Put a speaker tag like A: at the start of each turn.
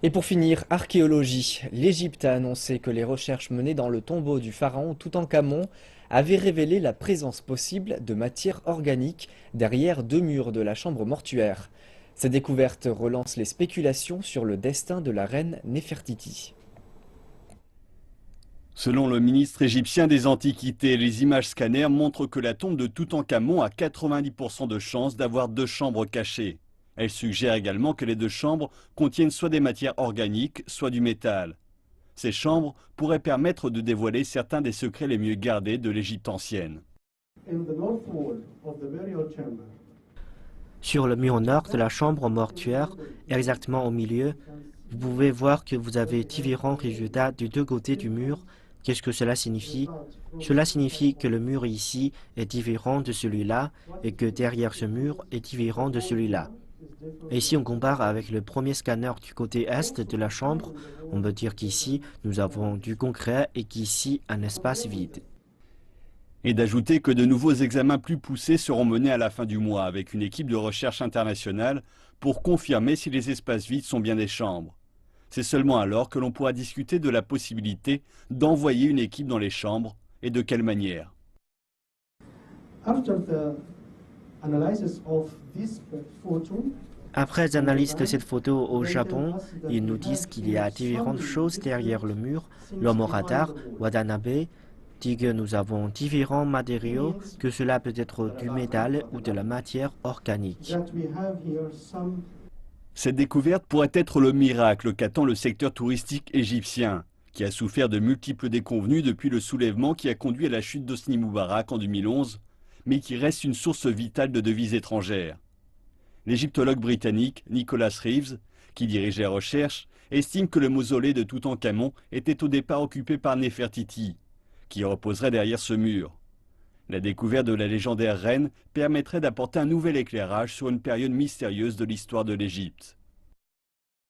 A: Et pour finir, archéologie. L'Égypte a annoncé que les recherches menées dans le tombeau du pharaon Toutankhamon avaient révélé la présence possible de matière organique derrière deux murs de la chambre mortuaire. Ces découvertes relancent les spéculations sur le destin de la reine Néfertiti.
B: Selon le ministre égyptien des Antiquités, les images scanners montrent que la tombe de Toutankhamon a 90% de chances d'avoir deux chambres cachées. Elle suggère également que les deux chambres contiennent soit des matières organiques, soit du métal. Ces chambres pourraient permettre de dévoiler certains des secrets les mieux gardés de l'Égypte ancienne.
C: Sur le mur nord de la chambre mortuaire, exactement au milieu, vous pouvez voir que vous avez différents résultats des deux côtés du mur. Qu'est-ce que cela signifie? Cela signifie que le mur ici est différent de celui-là et que derrière ce mur est différent de celui-là. Et si on compare avec le premier scanner du côté est de la chambre, on peut dire qu'ici nous avons du concret et qu'ici un espace vide.
B: Et d'ajouter que de nouveaux examens plus poussés seront menés à la fin du mois avec une équipe de recherche internationale pour confirmer si les espaces vides sont bien des chambres. C'est seulement alors que l'on pourra discuter de la possibilité d'envoyer une équipe dans les chambres et de quelle manière.
C: Après l'analyse de cette photo au Japon, ils nous disent qu'il y a différentes choses derrière le mur. L'homme au radar, Watanabe, dit que nous avons différents matériaux, que cela peut être du métal ou de la matière organique.
B: Cette découverte pourrait être le miracle qu'attend le secteur touristique égyptien, qui a souffert de multiples déconvenues depuis le soulèvement qui a conduit à la chute d'Hosni Moubarak en 2011, mais qui reste une source vitale de devises étrangères. L'égyptologue britannique Nicholas Reeves, qui dirige les recherches, estime que le mausolée de Toutankhamon était au départ occupé par Néfertiti, qui reposerait derrière ce mur. La découverte de la légendaire reine permettrait d'apporter un nouvel éclairage sur une période mystérieuse de l'histoire de l'Égypte.